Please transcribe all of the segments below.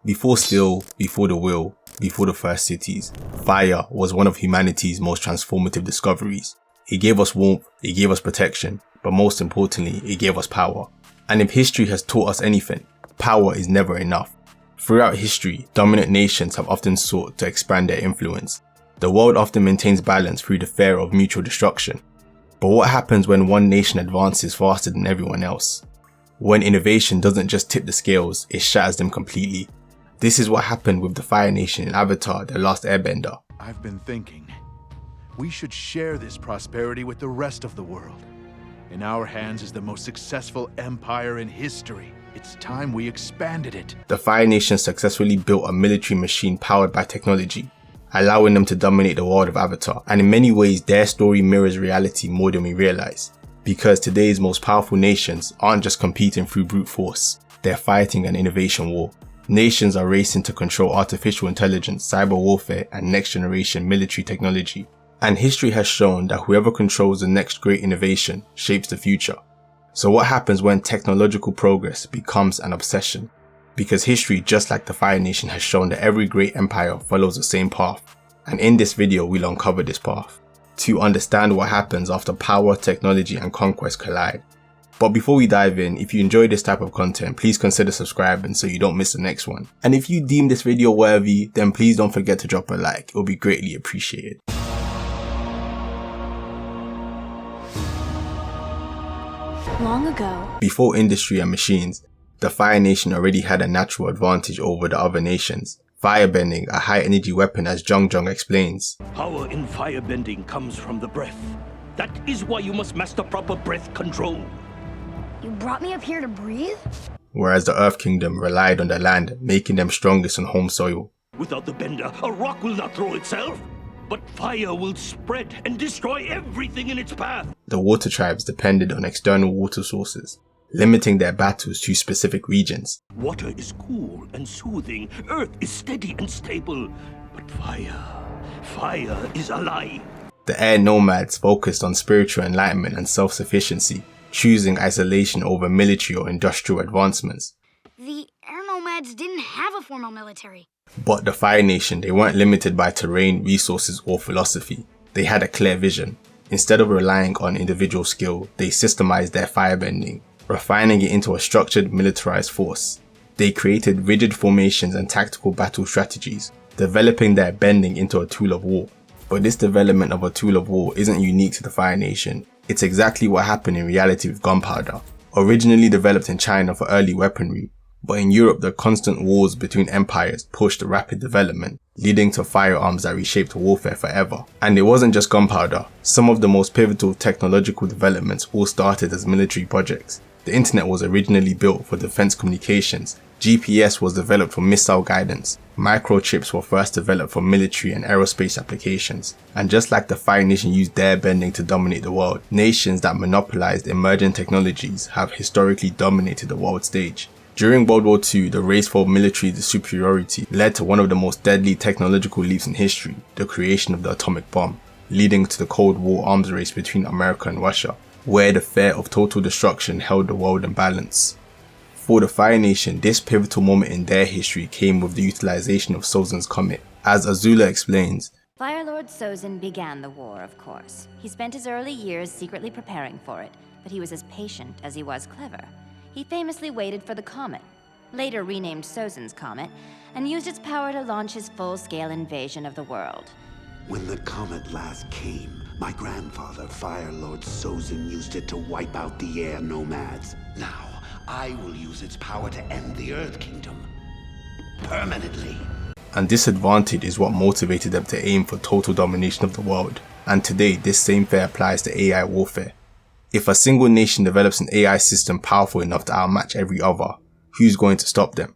Before steel, before the wheel, before the first cities, fire was one of humanity's most transformative discoveries. It gave us warmth, it gave us protection, but most importantly, it gave us power. And if history has taught us anything, power is never enough. Throughout history, dominant nations have often sought to expand their influence. The world often maintains balance through the fear of mutual destruction. But what happens when one nation advances faster than everyone else? When innovation doesn't just tip the scales, it shatters them completely. This is what happened with the Fire Nation in Avatar: The Last Airbender. I've been thinking, we should share this prosperity with the rest of the world. In our hands is the most successful empire in history. It's time we expanded it. The Fire Nation successfully built a military machine powered by technology, allowing them to dominate the world of Avatar, and in many ways their story mirrors reality more than we realize. Because today's most powerful nations aren't just competing through brute force, they're fighting an innovation war. Nations are racing to control artificial intelligence, cyber warfare, and next generation military technology. And history has shown that whoever controls the next great innovation shapes the future. So what happens when technological progress becomes an obsession? Because history, just like the Fire Nation, has shown that every great empire follows the same path. And in this video, we'll uncover this path to understand what happens after power, technology, and conquest collide. But before we dive in, if you enjoy this type of content, please consider subscribing so you don't miss the next one. And if you deem this video worthy, then please don't forget to drop a like, it will be greatly appreciated. Long ago, before industry and machines, the Fire Nation already had a natural advantage over the other nations. Firebending, a high energy weapon, as Jung explains. Power in firebending comes from the breath. That is why you must master proper breath control. you brought me up here to breathe? Whereas the Earth Kingdom relied on the land, making them strongest on home soil. Without the bender, a rock will not throw itself, but fire will spread and destroy everything in its path. The water tribes depended on external water sources, limiting their battles to specific regions. Water is cool and soothing, earth is steady and stable, but fire is alive. The air nomads focused on spiritual enlightenment and self-sufficiency, choosing isolation over military or industrial advancements. The air nomads didn't have a formal military. But the Fire Nation, they weren't limited by terrain, resources, or philosophy. They had a clear vision. Instead of relying on individual skill, they systemized their firebending, refining it into a structured, militarized force. They created rigid formations and tactical battle strategies, developing their bending into a tool of war. But this development of a tool of war isn't unique to the Fire Nation. It's exactly what happened in reality with gunpowder. Originally developed in China for early weaponry, but in Europe the constant wars between empires pushed rapid development, leading to firearms that reshaped warfare forever. And it wasn't just gunpowder. Some of the most pivotal technological developments all started as military projects. The internet was originally built for defense communications. GPS was developed for missile guidance. Microchips were first developed for military and aerospace applications. And just like the Fire Nation used their bending to dominate the world, nations that monopolized emerging technologies have historically dominated the world stage. During World War II, the race for military superiority led to one of the most deadly technological leaps in history, the creation of the atomic bomb, leading to the Cold War arms race between America and Russia, where the fear of total destruction held the world in balance. For the Fire Nation, this pivotal moment in their history came with the utilization of Sozin's comet. As Azula explains, Fire Lord Sozin began the war, of course. He spent his early years secretly preparing for it, but he was as patient as he was clever. He famously waited for the comet, later renamed Sozin's Comet, and used its power to launch his full-scale invasion of the world. When the comet last came, my grandfather, Fire Lord Sozin, used it to wipe out the air nomads. Now, I will use its power to end the Earth Kingdom. Permanently. And this advantage is what motivated them to aim for total domination of the world. And today, this same fear applies to AI warfare. If a single nation develops an AI system powerful enough to outmatch every other, who's going to stop them?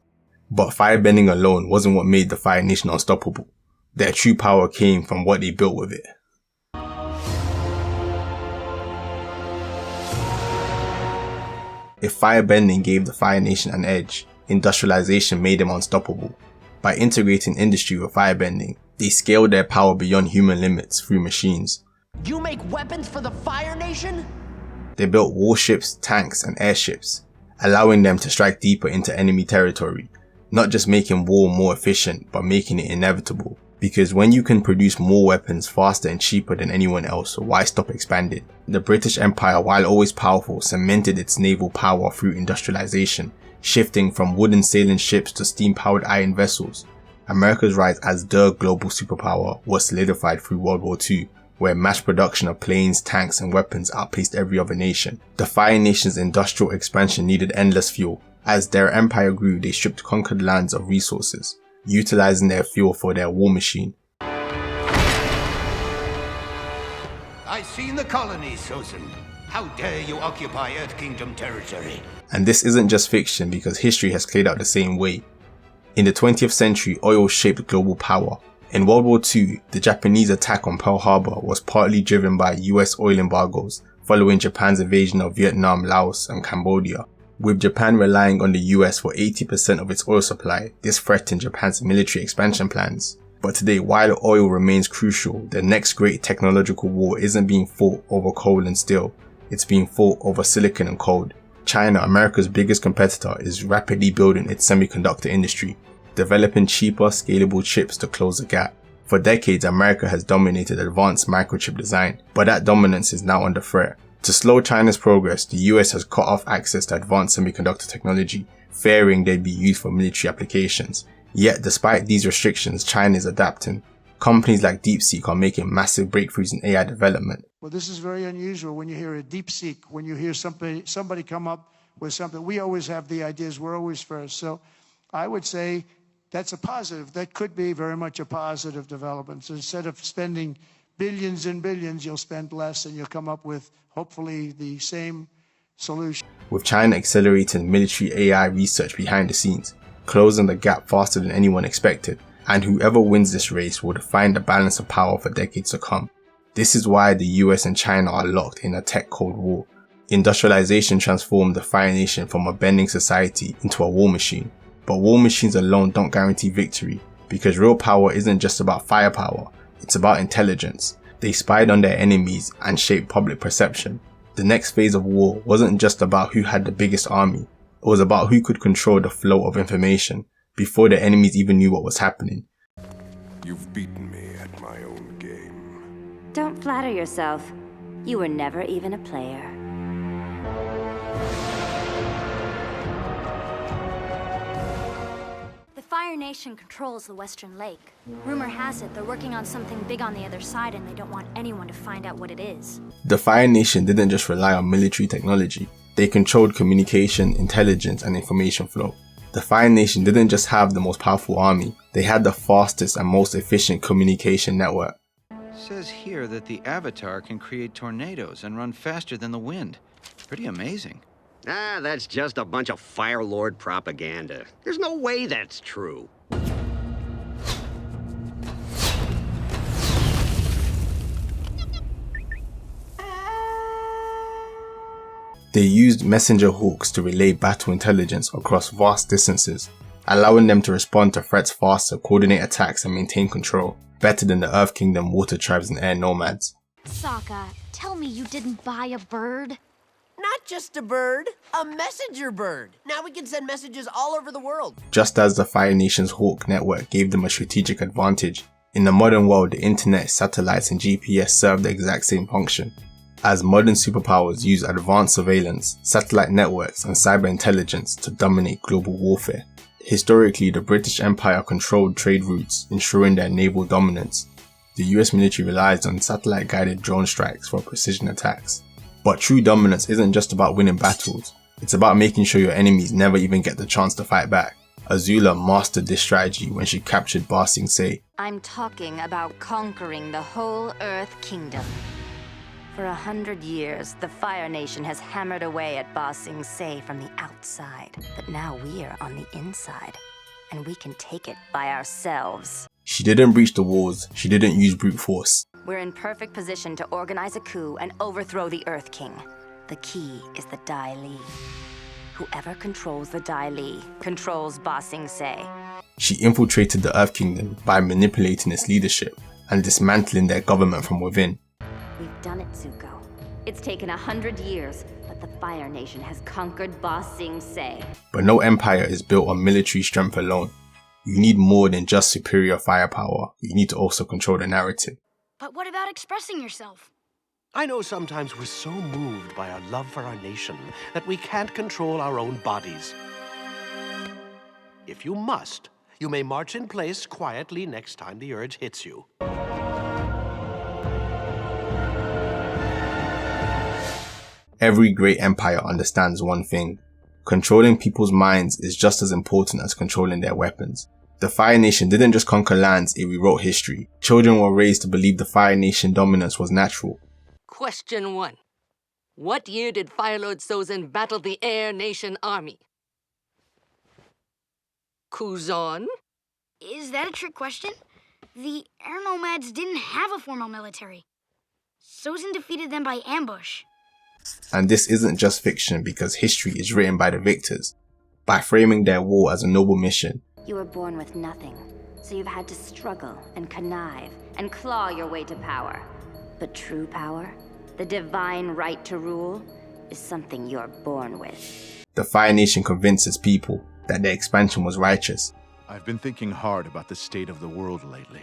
But firebending alone wasn't what made the Fire Nation unstoppable. Their true power came from what they built with it. If firebending gave the Fire Nation an edge, industrialization made them unstoppable. By integrating industry with firebending, they scaled their power beyond human limits through machines. You make weapons for the Fire Nation? They built warships, tanks, and airships, allowing them to strike deeper into enemy territory. not just making war more efficient, but making it inevitable. Because when you can produce more weapons faster and cheaper than anyone else, why stop expanding? The British Empire, while always powerful, cemented its naval power through industrialization, shifting from wooden sailing ships to steam-powered iron vessels. America's rise as the global superpower was solidified through World War II, where mass production of planes, tanks, and weapons outpaced every other nation. The Fire Nation's industrial expansion needed endless fuel. As their empire grew, they stripped conquered lands of resources, utilizing their fuel for their war machine. I've seen the colonies, Sozin. How dare you occupy Earth Kingdom territory? And this isn't just fiction, because history has played out the same way. In the 20th century, oil shaped global power. In World War II, the Japanese attack on Pearl Harbor was partly driven by US oil embargoes following Japan's invasion of Vietnam, Laos, and Cambodia. With Japan relying on the US for 80% of its oil supply, this threatened Japan's military expansion plans. But today, while oil remains crucial, the next great technological war isn't being fought over coal and steel, it's being fought over silicon and coal. China, America's biggest competitor, is rapidly building its semiconductor industry, developing cheaper, scalable chips to close the gap. For decades, America has dominated advanced microchip design, but that dominance is now under threat. To slow China's progress, the US has cut off access to advanced semiconductor technology, fearing they'd be used for military applications. Yet, despite these restrictions, China is adapting. Companies like DeepSeek are making massive breakthroughs in AI development. Well, this is very unusual when you hear a DeepSeek, when you hear somebody come up with something. We always have the ideas, we're always first. So I would say that's a positive. That could be very much a positive development. So instead of spending billions and billions, you'll spend less and you'll come up with, hopefully, the same solution. With China accelerating military AI research behind the scenes, closing the gap faster than anyone expected, and whoever wins this race will define the balance of power for decades to come. This is why the US and China are locked in a tech cold war. Industrialization transformed the Fire Nation from a bending society into a war machine. But war machines alone don't guarantee victory, because real power isn't just about firepower, it's about intelligence. They spied on their enemies and shaped public perception. The next phase of war wasn't just about who had the biggest army, it was about who could control the flow of information, before the enemies even knew what was happening. You've beaten me at my own game. Don't flatter yourself. You were never even a player. The Fire Nation controls the Western Lake. Rumor has it they're working on something big on the other side and they don't want anyone to find out what it is. The Fire Nation didn't just rely on military technology, they controlled communication, intelligence, and information flow. The Fire Nation didn't just have the most powerful army, they had the fastest and most efficient communication network. It says here that the Avatar can create tornadoes and run faster than the wind. Pretty amazing. Ah, that's just a bunch of Fire Lord propaganda. There's no way that's true. They used messenger hawks to relay battle intelligence across vast distances, allowing them to respond to threats faster, coordinate attacks, and maintain control, better than the Earth Kingdom water tribes and air nomads. Sokka, tell me you didn't buy a bird? Not just a bird, a messenger bird. Now we can send messages all over the world. Just as the Fire Nation's Hawk network gave them a strategic advantage, in the modern world the internet, satellites, and GPS serve the exact same function. As modern superpowers use advanced surveillance, satellite networks, and cyber intelligence to dominate global warfare. Historically, the British Empire controlled trade routes, ensuring their naval dominance. The US military relies on satellite-guided drone strikes for precision attacks. But true dominance isn't just about winning battles, it's about making sure your enemies never even get the chance to fight back. Azula mastered this strategy when she captured Ba Sing Se. I'm talking about conquering the whole Earth Kingdom. For 100 years, the Fire Nation has hammered away at Ba Sing Se from the outside. But now we're on the inside, and we can take it by ourselves. She didn't breach the walls, she didn't use brute force. We're in perfect position to organize a coup and overthrow the Earth King. The key is the Dai Li. Whoever controls the Dai Li controls Ba Sing Se. She infiltrated the Earth Kingdom by manipulating its leadership and dismantling their government from within. We've done it, Zuko. It's taken 100 years, but The Fire Nation has conquered Ba Sing Se. But no empire is built on military strength alone. You need more than just superior firepower. You need to also control the narrative. But what about expressing yourself? I know sometimes we're so moved by our love for our nation that we can't control our own bodies. If you must, you may march in place quietly next time the urge hits you. Every great empire understands one thing. Controlling people's minds is just as important as controlling their weapons. The Fire Nation didn't just conquer lands, it rewrote history. Children were raised to believe the Fire Nation dominance was natural. Question 1. What year did Fire Lord Sozin battle the Air Nation army? Kuzan? Is that a trick question? The air nomads didn't have a formal military. Sozin defeated them by ambush. And this isn't just fiction because history is written by the victors. By framing their war as a noble mission. You were born with nothing, so you've had to struggle and connive and claw your way to power. But true power, the divine right to rule, is something you're born with. The Fire Nation convinces people that their expansion was righteous. I've been thinking hard about the state of the world lately.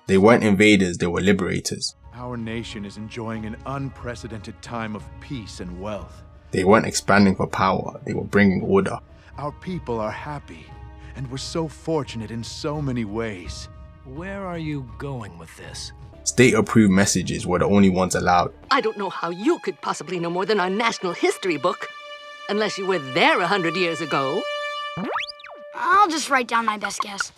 They weren't invaders, they were liberators. Our nation is enjoying an unprecedented time of peace and wealth. They weren't expanding for power, they were bringing order. Our people are happy, and we're so fortunate in so many ways. Where are you going with this? State-approved messages were the only ones allowed. I don't know how you could possibly know more than our national history book. Unless you were there 100 years ago. I'll just write down my best guess.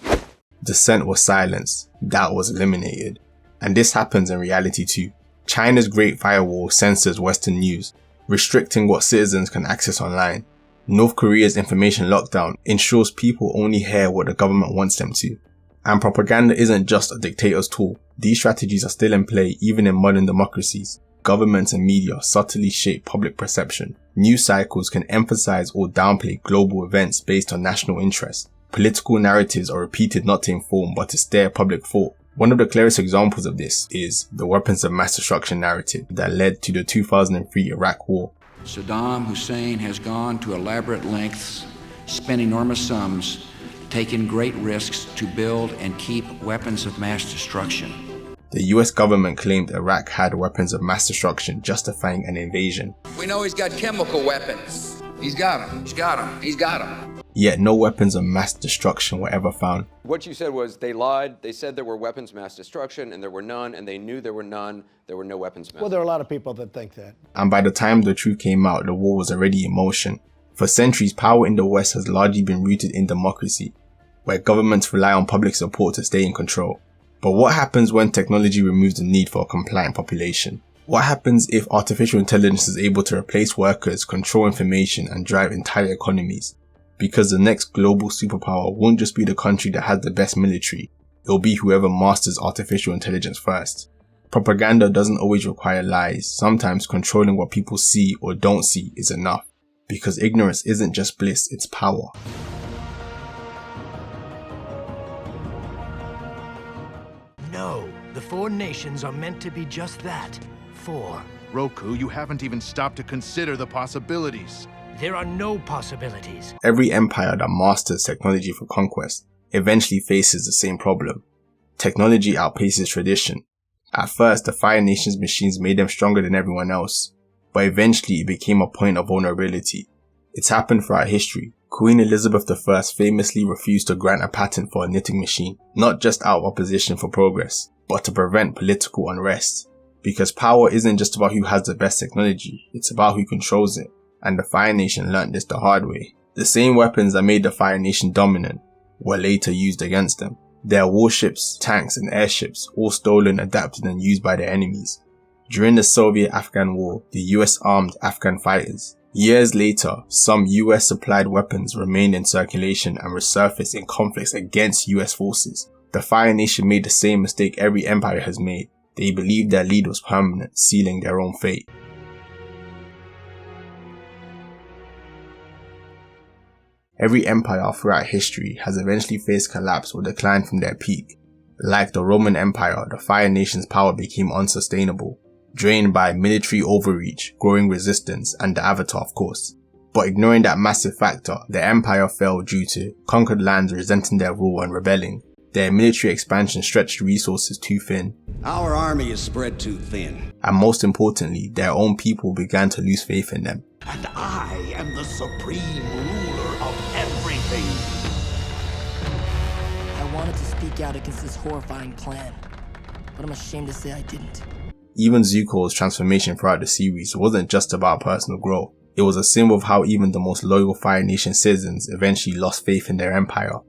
Dissent was silenced, doubt was eliminated. And this happens in reality too. China's Great Firewall censors Western news, restricting what citizens can access online. North Korea's information lockdown ensures people only hear what the government wants them to. And propaganda isn't just a dictator's tool. These strategies are still in play even in modern democracies. Governments and media subtly shape public perception. News cycles can emphasize or downplay global events based on national interest. Political narratives are repeated not to inform but to stir public thought. One of the clearest examples of this is the weapons of mass destruction narrative that led to the 2003 Iraq War. Saddam Hussein has gone to elaborate lengths, spent enormous sums, taken great risks to build and keep weapons of mass destruction. The US government claimed Iraq had weapons of mass destruction, justifying an invasion. We know he's got chemical weapons. He's got them. He's got them. He's got them. Yet no weapons of mass destruction were ever found. What you said was they lied. They said there were weapons of mass destruction, and there were none, and they knew there were none. There were no weapons of mass Well, there are a lot of people that think that. And by the time the truth came out, the war was already in motion. For centuries, power in the West has largely been rooted in democracy, where governments rely on public support to stay in control. But what happens when technology removes the need for a compliant population? What happens if artificial intelligence is able to replace workers, control information, and drive entire economies? Because the next global superpower won't just be the country that has the best military, it'll be whoever masters artificial intelligence first. Propaganda doesn't always require lies. Sometimes controlling what people see or don't see is enough. Because ignorance isn't just bliss, it's power. No, the four nations are meant to be just that. Four. Roku, you haven't even stopped to consider the possibilities. There are no possibilities. Every empire that masters technology for conquest eventually faces the same problem. Technology outpaces tradition. At first, the Fire Nation's machines made them stronger than everyone else, but eventually it became a point of vulnerability. It's happened throughout history. Queen Elizabeth I famously refused to grant a patent for a knitting machine, not just out of opposition for progress, but to prevent political unrest. Because power isn't just about who has the best technology, it's about who controls it. And the Fire Nation learnt this the hard way. The same weapons that made the Fire Nation dominant were later used against them. Their warships, tanks and airships, all stolen, adapted and used by their enemies. During the Soviet-Afghan War, the US armed Afghan fighters. Years later, some US supplied weapons remained in circulation and resurfaced in conflicts against US forces. The Fire Nation made the same mistake every empire has made. They believed their lead was permanent, sealing their own fate. Every empire throughout history has eventually faced collapse or decline from their peak. Like the Roman Empire, the Fire Nation's power became unsustainable. drained by military overreach, growing resistance, and the Avatar of course. But ignoring that massive factor, the empire fell due to conquered lands resenting their rule and rebelling. Their military expansion stretched resources too thin. Our army is spread too thin. And most importantly, their own people began to lose faith in them. And I am the supreme ruler of everything. I wanted to speak out against this horrifying plan, but I'm ashamed to say I didn't. Even Zuko's transformation throughout the series wasn't just about personal growth. It was a symbol of how even the most loyal Fire Nation citizens eventually lost faith in their empire.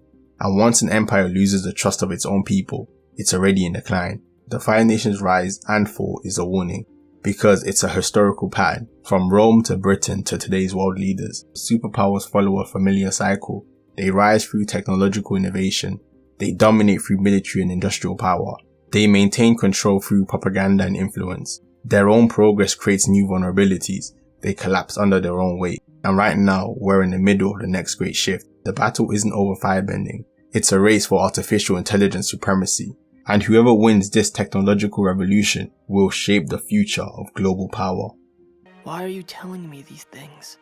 And once an empire loses the trust of its own people, it's already in decline. The Fire Nation's rise and fall is a warning, because it's a historical pattern. From Rome to Britain to today's world leaders, superpowers follow a familiar cycle. They rise through technological innovation. They dominate through military and industrial power. They maintain control through propaganda and influence. Their own progress creates new vulnerabilities. They collapse under their own weight. And right now, we're in the middle of the next great shift. The battle isn't over firebending. It's a race for artificial intelligence supremacy. And whoever wins this technological revolution will shape the future of global power. Why are you telling me these things?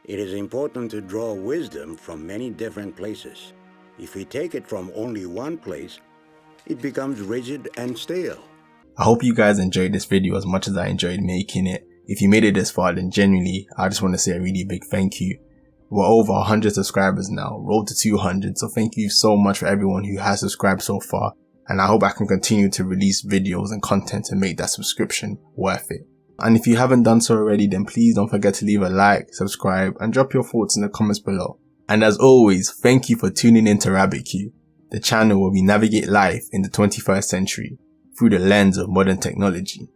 It is important to draw wisdom from many different places. If we take it from only one place, it becomes rigid and stale. I hope you guys enjoyed this video as much as I enjoyed making it. If you made it this far, then genuinely, I just want to say a really big thank you. We're over 100 subscribers now, road to 200, so thank you so much for everyone who has subscribed so far, and I hope I can continue to release videos and content to make that subscription worth it. And if you haven't done so already, then please don't forget to leave a like, subscribe, and drop your thoughts in the comments below. And as always, thank you for tuning in to Rabbit Q, the channel where we navigate life in the 21st century through the lens of modern technology.